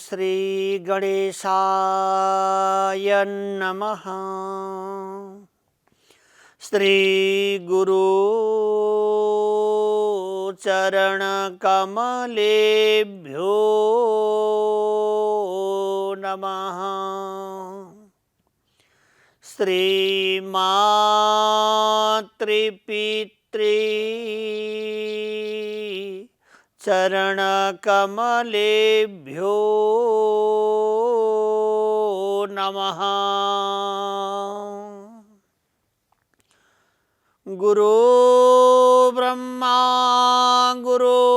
श्री गणेशाय नमः। श्री गुरु चरण कमलेभ्यो नमः। श्री मातृपितृ चरण कमलेभ्यो नमः। गुरु ब्रह्मा गुरुर्विष्णु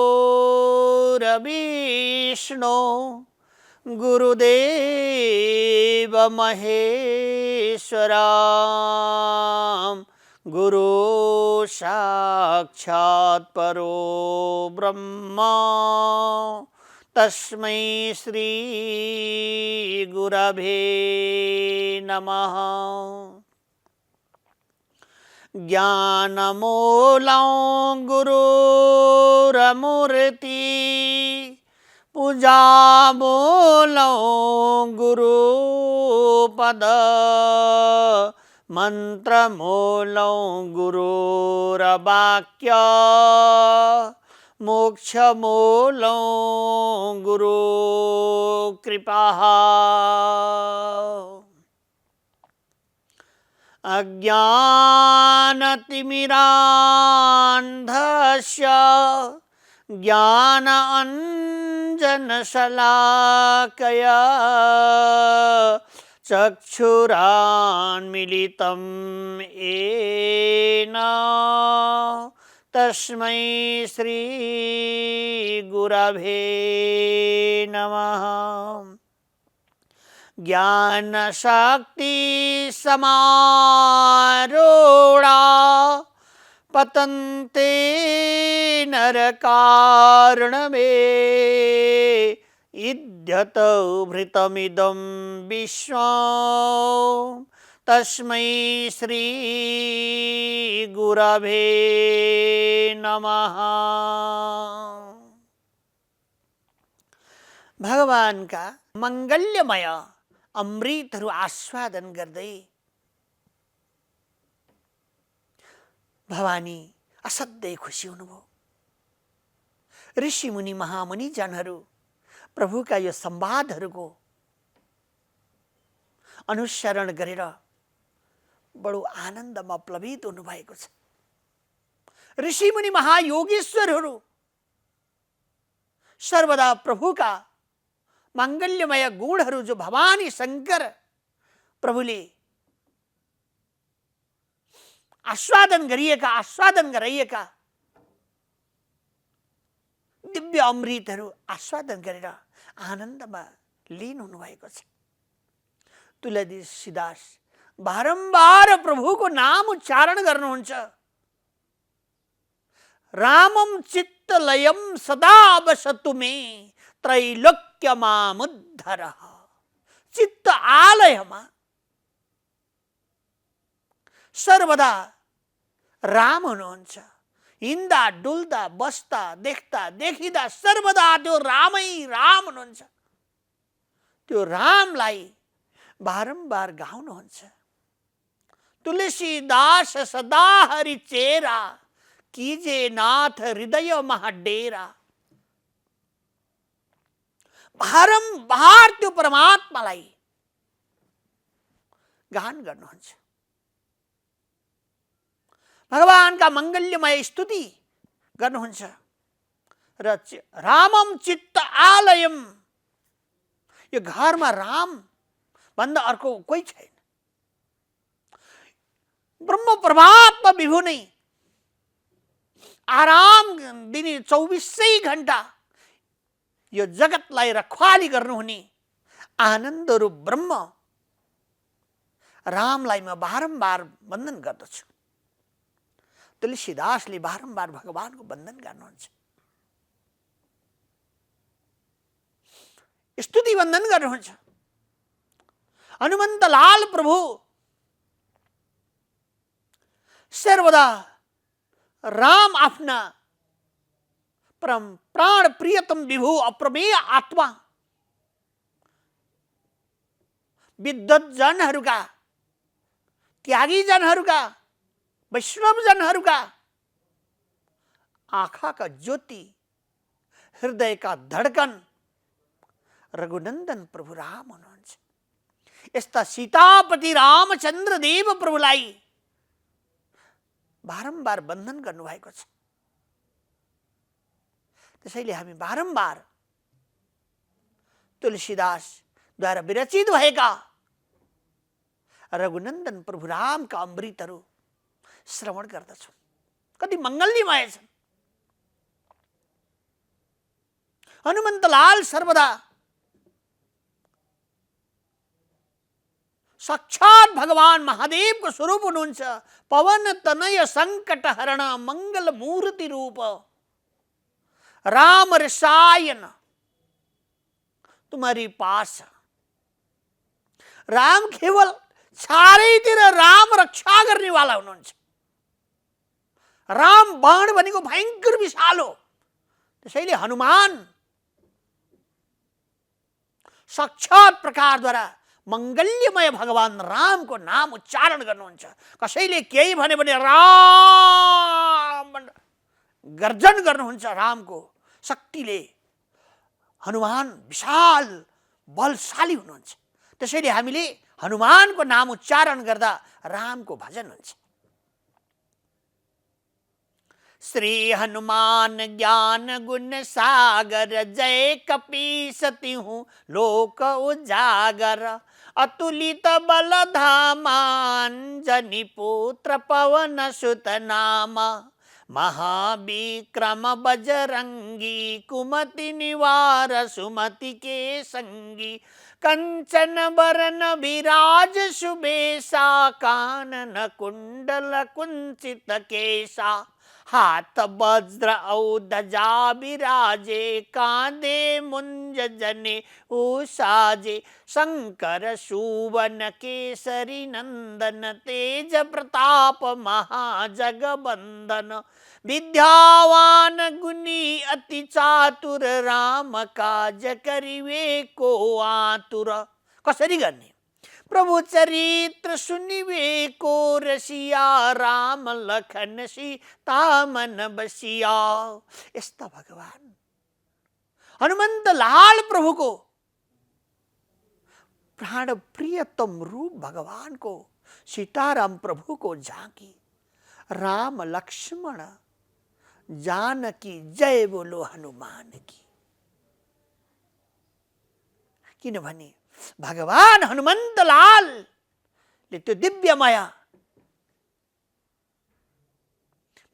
गुरुदेव महेश्वरा गुरु साक्षात् परो ब्रह्म तस्मै श्री गुरवे नमः। ज्ञानमूलं गुरुरमूर्ति पूजामूलं गुरुपद मंत्रमूलं गुरुर्वाक्य मोक्षमूलं गुरुकृपा। अज्ञानतिमिरान्धस्य ज्ञानाञ्जनशलाकया चक्षुरान्मीलितं येन तस्मै श्री गुरवे नमः। ज्ञानशक्ति समारूढ़ा पतन्ते नरकार्णवे इद्यत भृतमिदं विश्वं तस्मै श्री गुरवे नमः। भगवान का मंगल्यमय अमृतहरू आस्वादन गर्दै भवानी असाध्यै खुसी हुनुभयो। ऋषि मुनि महामुनि जनहरू प्रभुका यो संवादहरूको अनुसरण गरेर बडो आनन्दमा प्लवित हुनुभएको छ। ऋषि मुनि महायोगेश्वरहरू सर्वदा प्रभुका मंगल्यमय गुणहरू जो भवानी शंकर प्रभुले आस्वादन गराइएका दिव्य अमृतहरू आस्वादन गरेर आनन्दमा लीन हुनुभएको छ। तुलसीदास बारम्बार प्रभुको नाम उच्चारण गर्नुहुन्छ। रामं चित्तलयं सदा वसतु मे त्रैलोक्यमामुद्धरः। चित्त आलयमा सर्वदा राम हुनुहुन्छ। हिँड्दा डुल्दा बस्दा देख्दा देखिँदा सर्वदा त्यो रामै राम हुनुहुन्छ। त्यो रामलाई बारम्बार गाउनुहुन्छ। तुलसीदास सदा हरि चेरा कीजे नाथ हृदय महाडेरा। बारम्बार त्यो परमात्मालाई गान गर्नुहुन्छ। भगवानका मंगल्यमय स्तुति गर्नुहुन्छ र रामम चित्त आलयम, यो घरमा राम भन्दा अर्को कोही छैन। ब्रह्म परमात्मा विभु नै आराम दिने 24 घण्टा यो जगतलाई रखवाली गर्नुहुने आनन्द रूप ब्रह्म रामलाई म बारम्बार वन्दन गर्दछु। तुलसीदासले बारम्बार भगवानको वन्दन गर्नुहुन्छ, स्तुति वन्दन गर्नुहुन्छ। हनुमन्तलाल प्रभु सर्वदा राम आफ्ना परम प्राण प्रियतम विभु अप्रमेय आत्मा विद्वत जनहरूका, त्यागी जनहरूका, वैष्णव जनहरूका आँखाका ज्योति, हृदयका धडकन रघुनन्दन प्रभु राम हुनुहुन्छ। यस्ता सीतापति रामचन्द्र देव प्रभुलाई बारम्बार बन्धन गर्नुभएको छ। त्यसैले हामी बारम्बार तुलसीदासद्वारा विरचित भएका रघुनन्दन प्रभु रामका अमृतहरू श्रवण गर्दछौँ। कति मङ्गल्यमय छन्। हनुमन्तलाल सर्वदा साक्षात् भगवान महादेवको स्वरूप हुनुहुन्छ। पवन तनय संकट हरण मंगल मूर्ति रूप राम रसायन तुम्हारी पास। राम केवल चारैतिर राम रक्षा गर्नेवाला हुनुहुन्छ। राम बाण भनेको भयंकर विशाल हो। त्यसैले हनुमान साक्षात् प्रकारद्वारा मंगल्यमय भगवान राम को नाम उच्चारण गर्नुहुन्छ। कसैले केही भने भने राम गर्जन गर्नुहुन्छ। राम को शक्तिले हनुमान विशाल बलशाली हुनुहुन्छ। त्यसैले हामीले हनुमान को नाम उच्चारण गर्दा राम को भजन हुन्छ। श्री हनुमान ज्ञान गुण सागर जय कपीस तिहु लोक उजागर अतुलित बल धामांजनी पुत्र पवन सुत नामा महाविक्रम बजरंगी कुमति निवार सुमति के संगी कंचन बरन विराज सुबेसा कानन कुंडल कुंचित केसा हाथ वज्र औ ध्वजा विराजे कांधे मुंज जने उसाजे शंकर सुवन केसरी नंदन तेज प्रताप महाजगबंदन विद्यावान गुणी अति चातुर राम काज करिवे को आतुर। कसरी गर्ने? प्रभु चरित्र सुनिवे को रसिया राम लखन सीता मन बसिया। यस्ता भगवान हनुमंत लाल प्रभु को प्राण प्रियतम रूप भगवान को सीताराम प्रभु को झांकी राम लक्ष्मण जानकी जय बोलो हनुमान की। किनभने भगवान हनुमंत लाल ले त्यो दिव्यमय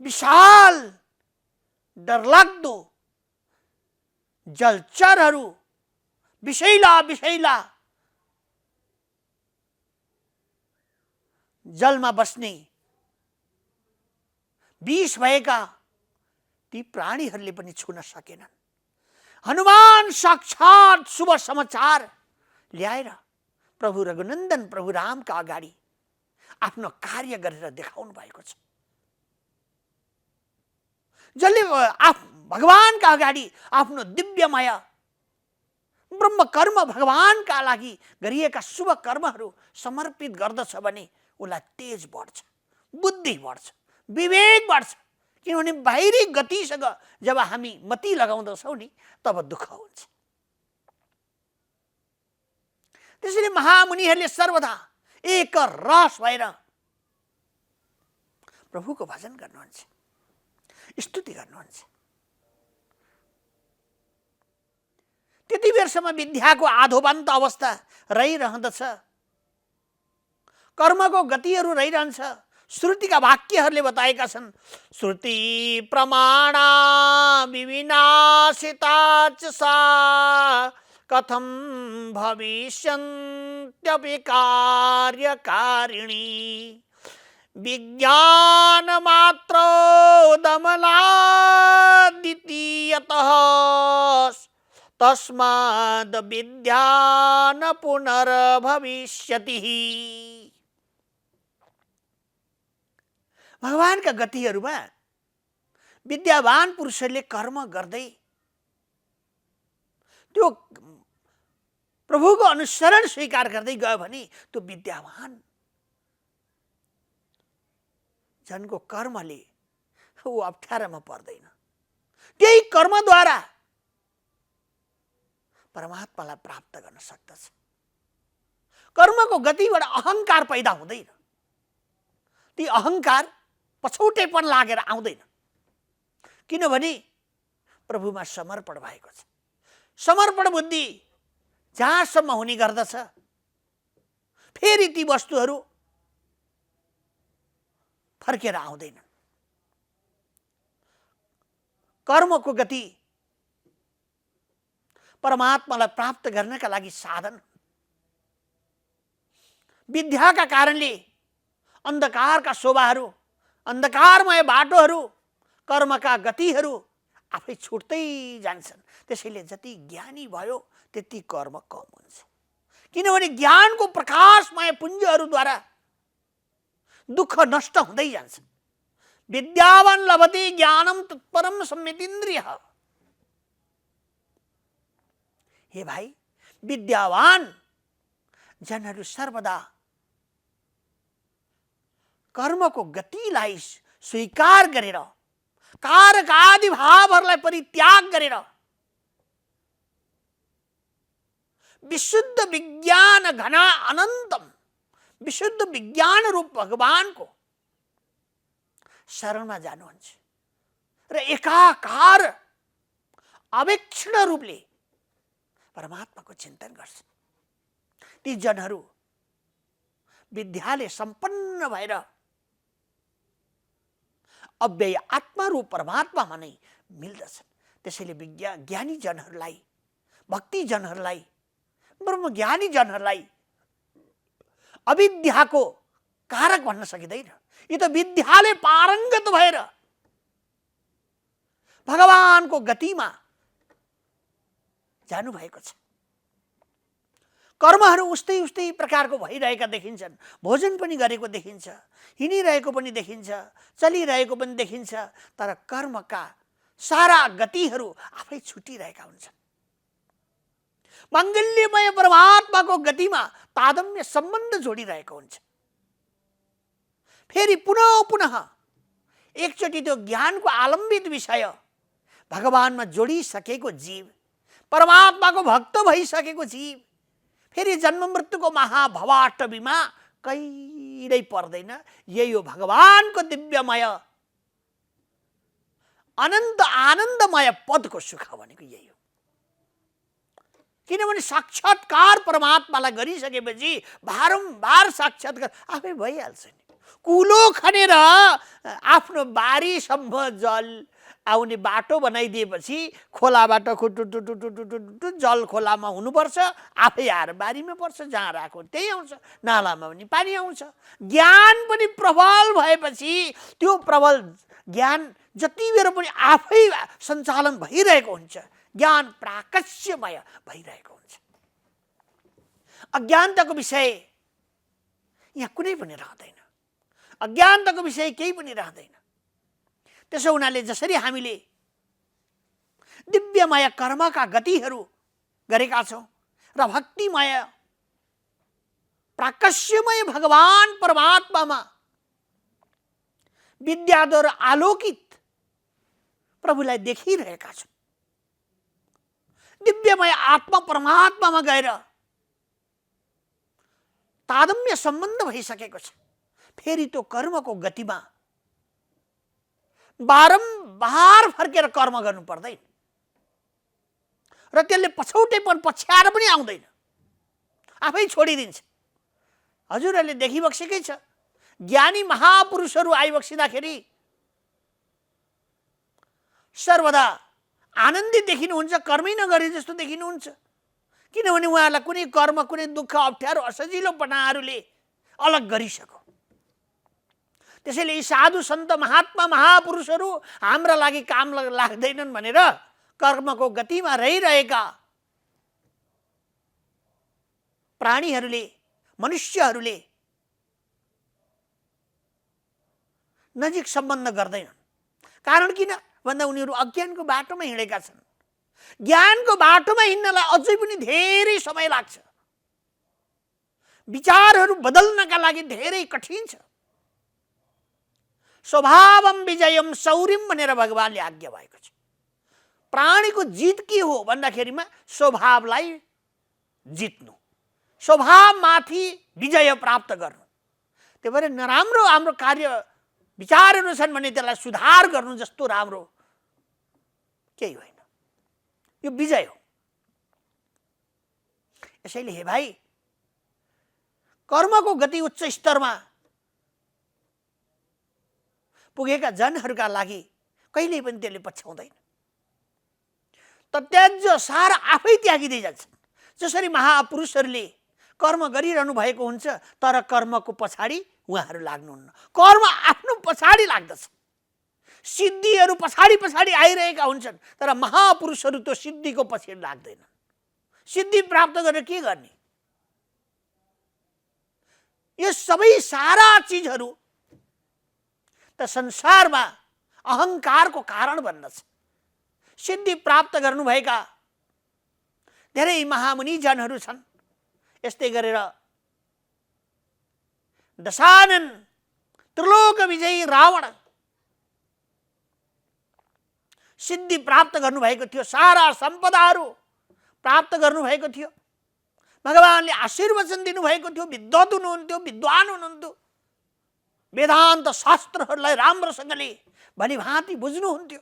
विशाल डरलाग्दो जलचरहरू विषैला विषैला जलमा बस्ने विष भएका ती प्राणीहरूले पनि छुन सकेनन्। हनुमान साक्षात् शुभ समाचार ल्याएर प्रभु रघुनन्दन प्रभु रामका अगाडि आफ्नो कार्य गरेर देखाउनु भएको छ। जसले भगवानका अगाडि आफ्नो दिव्यमय ब्रह्म कर्म भगवानका लागि गरिएका शुभ कर्महरू समर्पित गर्दछ भने उसलाई तेज बढ्छ, बुद्धि बढ्छ, विवेक बढ्छ। किनभने बाहिरी गतिसँग जब हामी मति लगाउँदछौँ नि तब दुःख हुन्छ। त्यसैले महामुनिहरूले सर्वदा एक रस भएर प्रभुको भजन गर्नुहुन्छ, स्तुति गर्नुहुन्छ। त्यति बेरसम्म विद्याको आधोबन्त अवस्था रहिरहँदछ, कर्मको गतिहरू रहिरहन्छ। श्रुतिका वाक्यहरूले बताएका छन् श्रुति प्रमाणा विविनाशिता च सा कथम भविष्यन्त्यपि कार्यकारिणी विज्ञान मात्रो दमनादितीयतः तस्माद् विद्यान पुनर्भविष्यति। भगवानका गतिहरूमा विद्यावान पुरुषहरूले कर्म गर्दै त्यो प्रभुको अनुसरण स्वीकार गर्दै गयो भने त्यो विद्यावान जनको कर्मले ऊ अप्ठ्यारोमा पर्दैन। त्यही कर्मद्वारा परमात्मालाई प्राप्त गर्न सक्दछ। कर्मको गतिबाट अहंकार पैदा हुँदैन। ती अहंकार पछौटेपन लागेर आउँदैन, किनभने प्रभुमा समर्पण भएको छ। समर्पण बुद्धि जहाँसम्म हुने गर्दछ फेरि ती वस्तुहरू फर्केर आउँदैनन्। कर्मको गति परमात्मालाई प्राप्त गर्नका लागि साधन। विद्याका कारणले अन्धकारका शोभाहरू, अन्धकारमय बाटोहरू, कर्मका गतिहरू आफै छुट्दै जान्छन्। त्यसैले जति ज्ञानी भयो त्यति कर्म कम हुन्छ, किनभने ज्ञानको प्रकाशमय पुञ्जहरूद्वारा दुःख नष्ट हुँदै जान्छ। विद्यावान लभते ज्ञानम तत्परम सम्यतिन्द्रिय। हे भाइ, विद्यावान जनहरू सर्वदा कर्मको गतिलाई स्वीकार गरेर, कारक आदि भावहरूलाई परित्याग गरेर विशुद्ध विज्ञान घना अनन्तम, विशुद्ध विज्ञान रूप भगवानको शरणमा जानुहुन्छ र एकाकार अवेक्षण रूपले परमात्माको चिन्तन गर्छ। ती जनहरू विद्याले सम्पन्न भएर अव्यय आत्मा रूप परमात्मामा नै मिल्दछन्। त्यसैले ज्ञानी जनहरूलाई, भक्ति जनहरूलाई, ब्रह्मज्ञानी जनहरूलाई अविद्याको कारक भन्न सकिँदैन। यो त विद्याले पारङ्गत भएर भगवानको गतिमा जानुभएको छ। कर्महरू उस्तै उस्तै प्रकारको भइरहेका देखिन्छन्। भोजन पनि गरेको देखिन्छ, हिँडिरहेको पनि देखिन्छ, चलिरहेको पनि देखिन्छ, तर कर्मका सारा गतिहरू आफै छुटिरहेका हुन्छन्। माङ्गल्यमय परमात्माको गतिमा तादम्य सम्बन्ध जोडिरहेको हुन्छ। फेरि पुनः पुनः एकचोटि त्यो ज्ञानको आलम्बित विषय भगवानमा जोडिसकेको जीव, परमात्माको भक्त भइसकेको जीव फेरि जन्म मृत्युको महाभवाटवीमा कहिल्यै पर्दैन। यही हो भगवानको दिव्यमय अनन्त आनन्दमय पदको सुख भनेको यही हो। किनभने साक्षात्कार परमात्मालाई गरिसकेपछि बारम्बार साक्षात्कार आफै भइहाल्छ नि। कुलो खनेर आफ्नो बारीसम्म जल आउने बाटो बनाइदिएपछि खोलाबाट खुटुटुटुटुटुटु जल खोलामा हुनुपर्छ, आफै आएर बारीमा पर्छ, जहाँ राख्यो त्यही आउँछ, नालामा पनि पानी आउँछ। ज्ञान पनि प्रबल भएपछि त्यो प्रबल ज्ञान जति बेर पनि आफै सञ्चालन भइरहेको हुन्छ, ज्ञान प्राकस्यमय भइरहेको हुन्छ। अज्ञानताको विषय यहाँ कुनै पनि रहँदैन, अज्ञानताको विषय केही पनि रहँदैन। त्यसो हुनाले जसरी हामीले दिव्यमय कर्मका गतिहरू गरेका छौँ र भक्तिमय प्राकस्यमय भगवान परमात्मामा विद्याद्वारा आलोकित प्रभुलाई देखिरहेका छौँ, दिव्यमय आत्मा परमात्मामा गएर तादम्य सम्बन्ध भइसकेको छ। फेरि त्यो कर्मको गतिमा बारम्बार फर्केर कर्म गर्नु पर्दैन र त्यसले पछौटेपन पछ्याएर पनि आउँदैन, आफै छोडिदिन्छ। हजुरहरूले देखिबक्सेकै छ, ज्ञानी महापुरुषहरू आइबक्सिँदाखेरि सर्वदा आनन्दित देखिनुहुन्छ, कर्मै नगरे जस्तो देखिनुहुन्छ। किनभने उहाँहरूलाई कुनै कर्म, कुनै दुःख, अप्ठ्यारो, असजिलोपनाहरूले अलग गरिसक्यो। त्यसैले यी साधु सन्त महात्मा महापुरुषहरू हाम्रा लागि काम लाग्दैनन् भनेर कर्मको गतिमा रहिरहेका प्राणीहरूले, मनुष्यहरूले नजिक सम्बन्ध गर्दैनन्। कारण किन भन्दा उनीहरू अज्ञानको बाटोमा हिँडेका छन्। ज्ञानको बाटोमा हिँड्नलाई अझै पनि धेरै समय लाग्छ। विचारहरू बदल्नका लागि धेरै कठिन छ। स्वभावम विजयम शौर्यम भनेर भगवानले आज्ञा भएको छ। प्राणीको जित के हो भन्दाखेरिमा स्वभावलाई जित्नु, स्वभावमाथि विजय प्राप्त गर्नु। त्यही भएर नराम्रो हाम्रो कार्य विचारहरू छन् भने त्यसलाई सुधार गर्नु जस्तो राम्रो केही होइन। यो विजय हो। यसैले हे भाइ, कर्मको गति उच्च स्तरमा पुगेका जनहरूका लागि कहिल्यै पनि त्यसले पछ्याउँदैन। त्याज्य सार आफै त्यागिँदै जान्छन्। जसरी महापुरुषहरूले कर्म गरिरहनु भएको हुन्छ, तर कर्मको पछाडि उहाँहरू लाग्नुहुन्न। कर्म आफ्नो पछाडि लाग्दछ। सिद्धिहरू पछाडि पछाडि आइरहेका हुन्छन्, तर महापुरुषहरू त्यो सिद्धिको पछि लाग्दैनन्। सिद्धि प्राप्त गरेर के गर्ने? यो सबै सारा चिजहरू त संसारमा अहङ्कारको कारण बन्दछ। सिद्धि प्राप्त गर्नुभएका धेरै महामुनिजनहरू छन्। यस्तै गरेर दशानन, त्रिलोक विजयी रावण सिद्धि प्राप्त गर्नुभएको थियो, सारा सम्पदाहरू प्राप्त गर्नुभएको थियो। भगवानले आशीर्वचन दिनुभएको थियो। विद्वत हुनुहुन्थ्यो, विद्वान हुनुहुन्थ्यो, वेदान्त शास्त्रहरूलाई राम्रोसँगले भलीभाँति बुझ्नुहुन्थ्यो।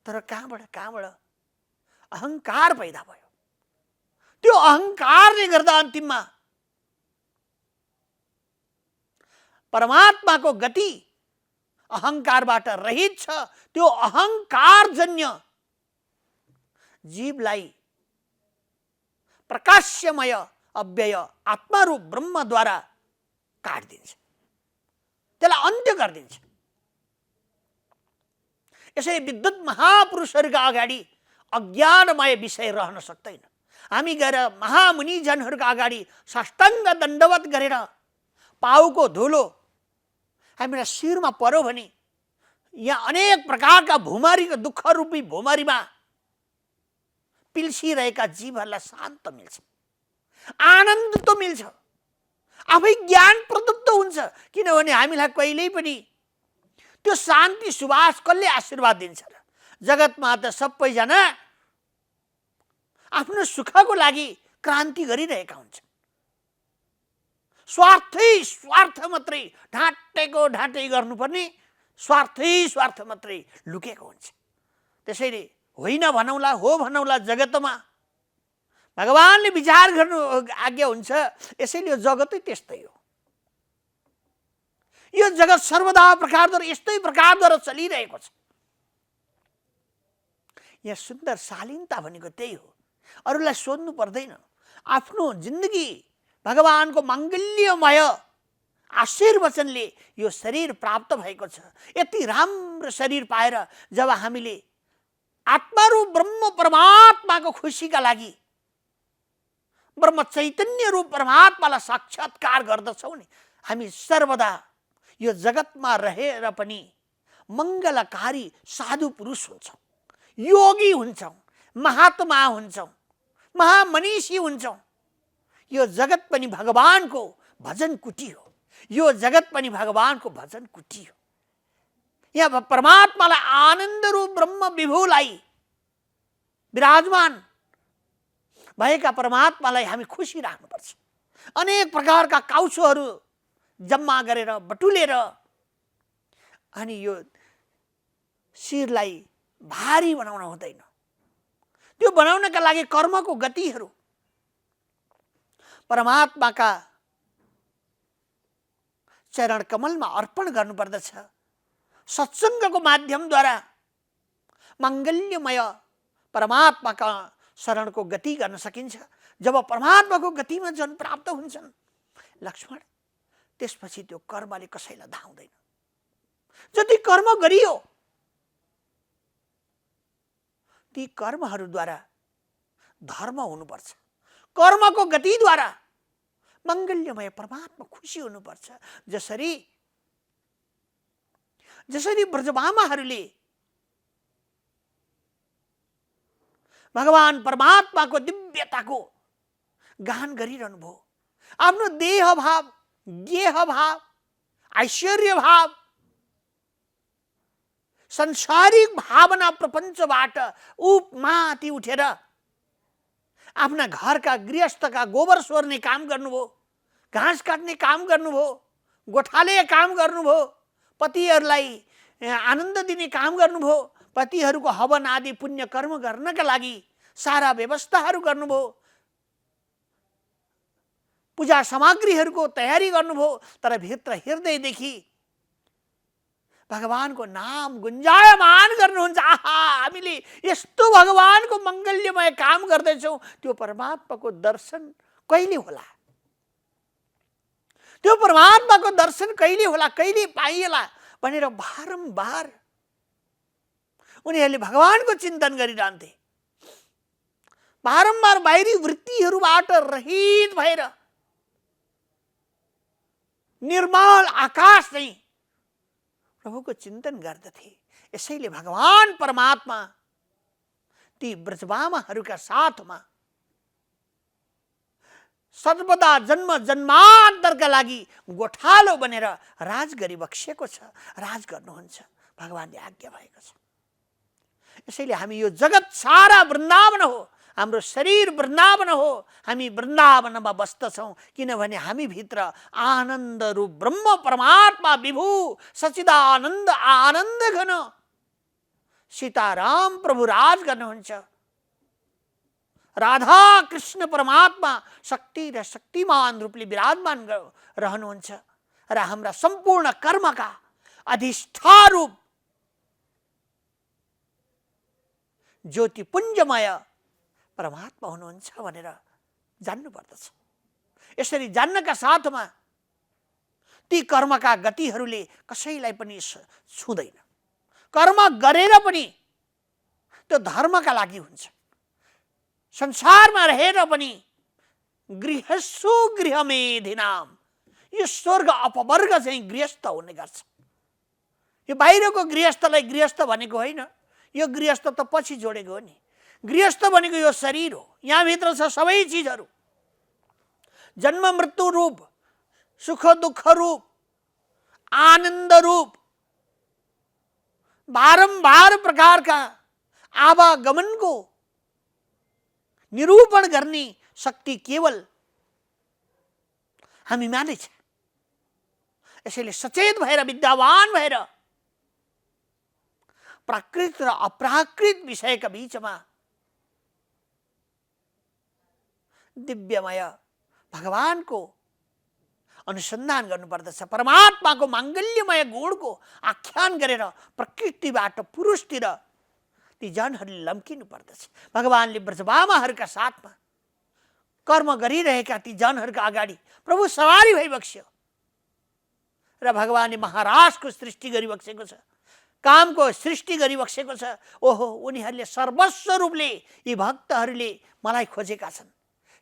तर कहाँबाट अहङ्कार पैदा भयो। त्यो अहङ्कारले गर्दा अन्तिममा परमात्माको गति अहङ्कारबाट रहित छ। त्यो अहङ्कारजन्य जीवलाई प्रकाशमय अव्यय आत्मारूप ब्रह्मद्वारा काटिदिन्छ, त्यसलाई अन्त्य गरिदिन्छ। यसै विद्युत महापुरुषहरूका अगाडि अज्ञानमय विषय रहन सक्दैन। हामी गएर महामुनिजनहरूका अगाडि साष्टाङ्ग दण्डवत गरेर पाउको धुलो हामीलाई शिरमा पर्यो भने यहाँ अनेक प्रकारका भुमारीको दुःखरूपी भुमारीमा पिल्सिरहेका जीवहरूलाई शान्त मिल्छ, आनन्द त मिल्छ, आफै ज्ञान प्रदत्त हुन्छ। किनभने हामीलाई कहिल्यै पनि त्यो शान्ति सुवास कसले आशीर्वाद दिन्छ र? जगतमा त सबैजना आफ्नो सुखको लागि क्रान्ति गरिरहेका हुन्छन्। स्वार्थ मात्रै ढाँटेको ढाँटै गर्नुपर्ने, स्वार्थ मात्रै लुकेको हुन्छ। त्यसैले होइन भनौँला, हो भनौँला, जगतमा भगवानले विचार गर्नु आज्ञा हुन्छ। यसैले यो जगतै त्यस्तै हो। यो जगत सर्वदा यस्तै प्रकारद्वारा चलिरहेको छ। यहाँ सुन्दर शालीनता भनेको त्यही हो। अरूलाई सोध्नु पर्दैन। आफ्नो जिन्दगी भगवानको मङ्गल्यमय आशीर्वचनले यो शरीर प्राप्त भएको छ। यति राम्रो शरीर पाएर जब हामीले आत्मारूप ब्रह्म परमात्माको खुसीका लागि ब्रह्म चैतन्य रूप परमात्मालाई साक्षात्कार गर्दछौँ नि, हामी सर्वदा यो जगतमा रहेर पनि मङ्गलकारी साधु पुरुष हुन्छौँ, योगी हुन्छौँ, महात्मा हुन्छौँ, महामनीषी हुन्छौँ। यो जगत पनि भगवानको भजन कुटी हो। यो जगत पनि भगवानको भजन कुटी हो। यहाँ परमात्मालाई आनन्द रूप ब्रह्म विभुलाई विराजमान भएका परमात्मालाई हामी खुसी राख्नुपर्छ। अनेक प्रकारका काउसोहरू जम्मा गरेर बटुलेर अनि यो शिरलाई भारी बनाउन हुँदैन। त्यो बनाउनका लागि कर्मको गतिहरू परमात्माका चरण कमलमा अर्पण गर्नुपर्दछ। सत्सङ्गको माध्यमद्वारा मङ्गल्यमय परमात्माका शरणको गति गर्न सकिन्छ। जब परमात्माको गतिमा जन प्राप्त हुन्छन् लक्ष्मण, त्यसपछि त्यो कर्मले कसैलाई धाउँदैन। जति कर्म गरियो ती कर्महरूद्वारा धर्म हुनुपर्छ। कर्मको गतिद्वारा मङ्गल्यमय परमात्मा खुसी हुनुपर्छ। जसरी ब्रजमामाहरूले भगवान परमात्माको दिव्यताको गान गरिरहनु भयो। आफ्नो देह भाव, गेह भाव, ऐश्वर्य भाव, संसारिक भावना प्रपञ्चबाट माथि उठेर आफ्ना घरका गृहस्थका गोबर सोर्ने काम गर्नुभयो, घाँस काट्ने काम गर्नुभयो, गोठाले काम गर्नुभयो, पतिहरूलाई आनन्द दिने काम गर्नुभयो, पतिहरूको हवन आदि पुण्य कर्म गर्नका लागि सारा व्यवस्थाहरू गर्नुभयो, पूजा सामग्रीहरूको तयारी गर्नुभयो। तर भित्र हृदयदेखि भगवानको नाम गुन्जायमान गर्नुहुन्छ। आहा, हामीले यस्तो भगवानको मङ्गल्यमय काम गर्दैछौँ, त्यो परमात्माको दर्शन कहिले होला? त्यो परमात्माको दर्शन कहिले होला, कहिले पाइएला भनेर बारम्बार उनीहरूले भगवानको चिन्तन गरिरहन्थे। बारम्बार बाहिरी वृत्तिहरूबाट रहित भएर निर्मल आकाश चाहिँ प्रभुको चिन्तन गर्दथे। यसैले भगवान परमात्मा ती ब्रजबामाहरूका साथमा सर्वदा जन्म जन्मान्तरका लागि गोठालो बनेर राज गरिबक्सेको छ, राज गर्नुहुन्छ। भगवानले आज्ञा भएको छ। यसैले हामी यो जगत सारा वृन्दावन हो, हाम्रो शरीर वृन्दावन हो, हामी वृन्दावनमा बस्दछौँ। किनभने हामी भित्र आनन्द रूप ब्रह्म परमात्मा विभु सच्चिदानन्द आनन्द घन सीताराम प्रभु राज गर्नुहुन्छ। राधा कृष्ण परमात्मा शक्ति र शक्तिमान रूपले विराजमान रहनुहुन्छ र हाम्रा सम्पूर्ण कर्मका अधिष्ठान रूप ज्योतिपुञ्जमय परमात्मा हुनुहुन्छ भनेर जान्नु पर्दछ। यसरी जान्नका साथमा ती कर्मका गतिहरूले कसैलाई पनि छुँदैन। कर्म गरेर पनि त्यो धर्मका लागि हुन्छ। संसारमा रहेर पनि गृहस्सु गृहमेधिनाम, यो स्वर्ग अपवर्ग चाहिँ गृहस्थ हुने गर्छ। यो बाहिरको गृहस्थलाई गृहस्थ भनेको होइन, यो गृहस्थ त पछि जोडेको हो नि। गृहस्थ भनेको यो शरीर हो, यहाँभित्र छ सबै चिजहरू, जन्म मृत्यु रूप, सुख दुःख रूप, आनन्द रूप, बारम्बार प्रकारका आवागमनको निरूपण गर्ने शक्ति केवल हामीमा नै छ। यसैले सचेत भएर विद्यावान भएर प्राकृत र अप्राकृत विषयका बीचमा दिव्यमय भगवानको अनुसन्धान गर्नुपर्दछ। परमात्माको माङ्गल्यमय गुणको आख्यान गरेर प्रकृतिबाट पुरुषतिर ती जनहरूले लम्किनु पर्दछ। भगवानले ब्रजबामाहरूका साथमा कर्म गरिरहेका ती जनहरूका अगाडि प्रभु सवारी भइबक्स्यो र भगवानले महाराजको सृष्टि गरिबक्सेको छ, कामको सृष्टि गरिबक्सेको छ। ओहो, उनीहरूले सर्वस्व रूपले यी भक्तहरूले मलाई खोजेका छन्।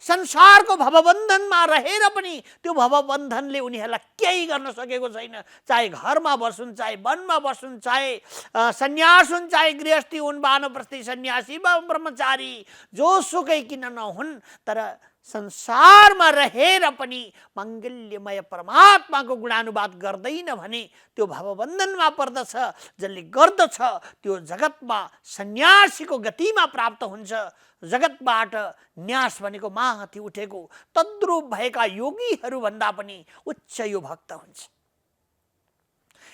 संसारको भवबन्धनमा रहेर पनि त्यो भवबन्धनले उनीहरूलाई केही गर्न सकेको छैन। चाहे घरमा बसुन्, चाहे वनमा बसुन्, चाहे सन्यास हुन्, चाहे गृहस्थी हुन्, वानप्रस्थी सन्यासी ब्रह्मचारी, जोसुकै किन नहुन्, तर संसारमा रहेर पनि मङ्गल्यमय परमात्माको गुणानुवाद गर्दैन भने त्यो भवबन्धनमा पर्दछ। जसले गर्दछ त्यो जगतमा सन्यासीको गतिमा प्राप्त हुन्छ। जगतबाट न्यास भनेको माथि उठेको तद्रूप भएका योगीहरू भन्दा पनि उच्च यो भक्त हुन्छ।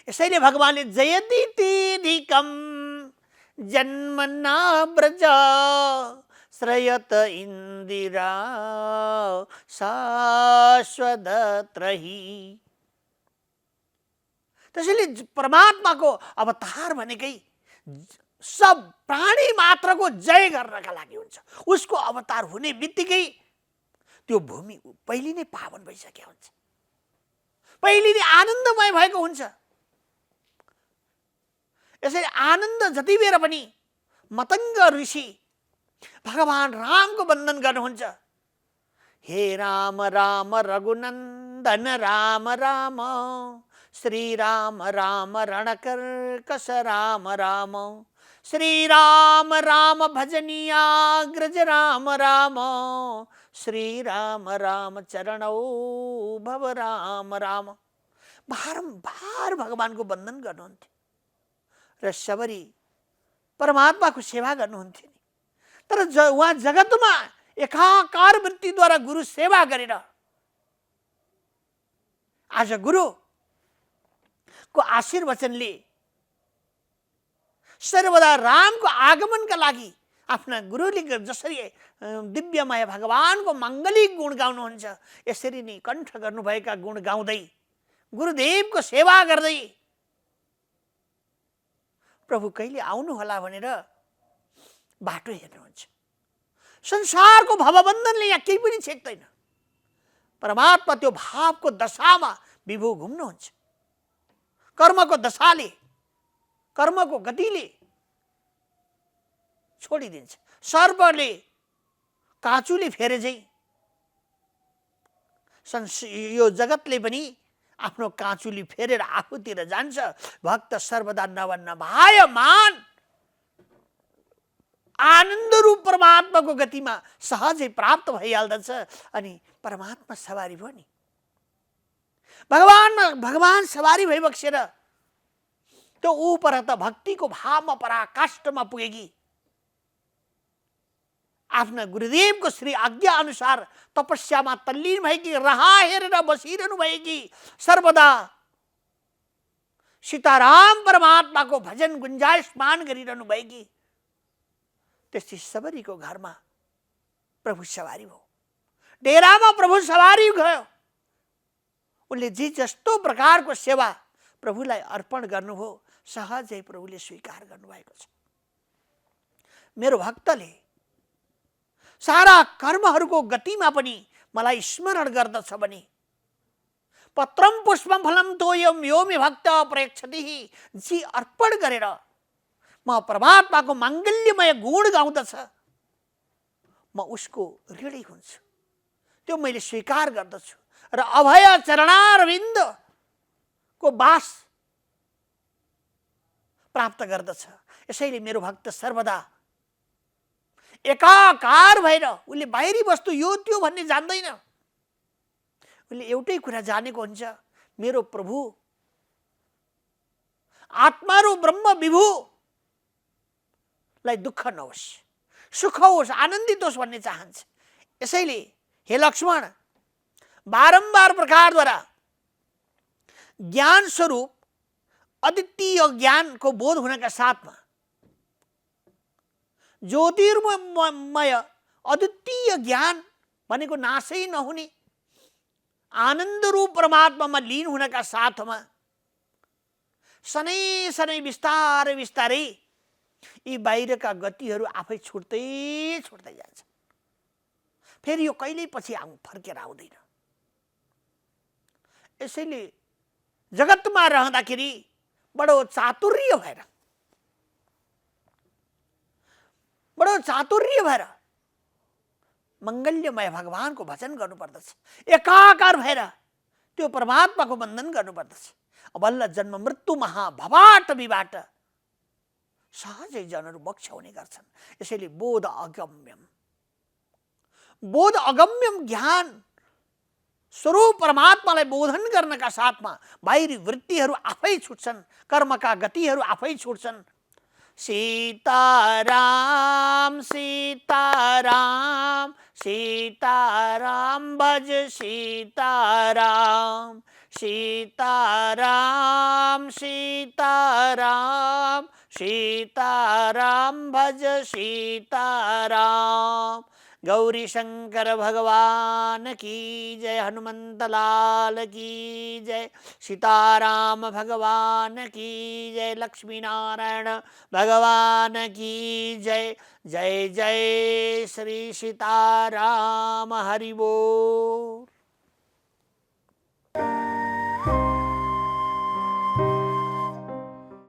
यसैले भगवानले जयति तीधिकम जन्मना ब्रज श्रयत इन्दिरा शाश्वतत्रही। त्यसैले परमात्माको अवतार भनेकै सब प्राणी मात्रको जय गर्नका लागि हुन्छ। उसको अवतार हुने बित्तिकै त्यो भूमि पहिले नै पावन भइसकेको हुन्छ, पहिले नै आनन्दमय भएको हुन्छ। यसरी आनन्द जति बेर पनि मतङ्ग ऋषि भगवान रामको वन्दन गर्नुहुन्छ। हे राम राम रघुनन्दन राम राम, श्री राम राम रणकर्कश राम राम, श्री राम राम भजनिया ग्रज राम राम, श्री राम राम चरणौ भव राम राम। बारम्बार भगवानको वन्दन गर्नुहुन्थ्यो र सबरी परमात्माको सेवा गर्नुहुन्थ्यो नि। तर उहाँ जगतमा एकाकार वृत्तिद्वारा गुरु सेवा गरेर आज गुरुको आशीर्वचनले सर्वदा रामको आगमनका लागि आफ्ना गुरुले जसरी दिव्यमय भगवानको माङ्गलिक गुण गाउनुहुन्छ, यसरी नै कण्ठ गर्नुभएका गुण गाउँदै गुरुदेवको सेवा गर्दै प्रभु कहिले आउनु होला भनेर बाटो हेर्नुहुन्छ। संसारको भवबन्धनले यहाँ केही पनि छेक्दैन। परमात्मा त्यो भावको दशामा विभु घुम्नुहुन्छ। कर्मको दशाले, कर्मको गतिले छोडिदिन्छ। सर्पले काँचुले फेरे झैं यो जगतले पनि आफ्नो काँचुली फेरेर आफूतिर जान्छ। भक्त सर्वदा नभयमान आनन्द रूप परमात्माको गतिमा सहजै प्राप्त भइहाल्दछ अनि परमात्मा सवारी भयो नि। भगवान सवारी भइबक्सेर त्यो उपर त भक्तिको भावमा पराकाष्ठमा पुगेकी आफ्ना गुरुदेवको श्री आज्ञा अनुसार तपस्यामा तल्लीन भएकी, राह हेरेर बसिरहनु भएकी, सर्वदा सीताराम परमात्माको भजन गुन्जायसमान गरिरहनु भएकी त्यस्तै सबरीको घरमा प्रभु सवारी भयो। डेरामा प्रभु सवारी गयो। उनले जे जस्तो प्रकारको सेवा प्रभुलाई अर्पण गर्नुभयो सहजै प्रभुले स्वीकार गर्नुभएको छ। मेरो भक्तले सारा कर्महरूको गतिमा पनि मलाई स्मरण गर्दछ भने पत्रम पुष्पम फलम तोयम यो मे भक्त प्रेक्षति जी अर्पण गरेर म परमात्माको माङ्गल्यमय गुण गाउँदछ, म उसको ऋणी हुन्छु। त्यो मैले स्वीकार गर्दछु र अभय चरणारविन्दको बास प्राप्त गर्दछ। यसैले मेरो भक्त सर्वदा एकाकार भएर उसले बाहिरी वस्तु यो त्यो भन्ने जान्दैन। उसले एउटै कुरा जानेको हुन्छ, मेरो प्रभु आत्मारू ब्रह्म विभुलाई दुःख नहोस्, सुख होस्, आनन्दित होस् भन्ने चाहन्छ। यसैले हे लक्ष्मण बारम्बार प्रकारद्वारा ज्ञान स्वरूप अद्वितीय ज्ञानको बोध हुनका साथमा ज्योतिर्मय अद्वितीय ज्ञान भनेको नाशै नहुने आनन्द रूप परमात्मामा लीन हुनका साथमा सनै सनै बिस्तारै बिस्तारै यी बाहिरका गतिहरू आफै छुट्दै छुट्दै जान्छ। फेरि यो कहिल्यै पछि फर्केर आउँदैन। यसैले जगतमा रहँदाखेरि बडो चातुर्य भएर मङ्गल्यमय भगवानको भजन गर्नुपर्दछ। एकाकार भएर त्यो परमात्माको वन्दन गर्नुपर्दछ। बल्ल जन्म मृत्यु महाभवाटवीबाट सहजै जनहरू मोक्ष हुने गर्छन्। यसैले बोध अगम्यम ज्ञान स्वरूप परमात्मालाई बोधन गर्नका साथमा बाहिरी वृत्तिहरू आफै छुट्छन्, कर्मका गतिहरू आफै छुट्छन्। सीताराम सीताराम सीताराम भज सीताराम, सीताराम सीताराम सीताराम भज सीताराम। गौरी शंकर भगवान की जय, हनुमंत लाल की जय, सीताराम भगवान की जय, लक्ष्मी नारायण भगवान की जय। जय जय श्री सीताराम। हरि बोल।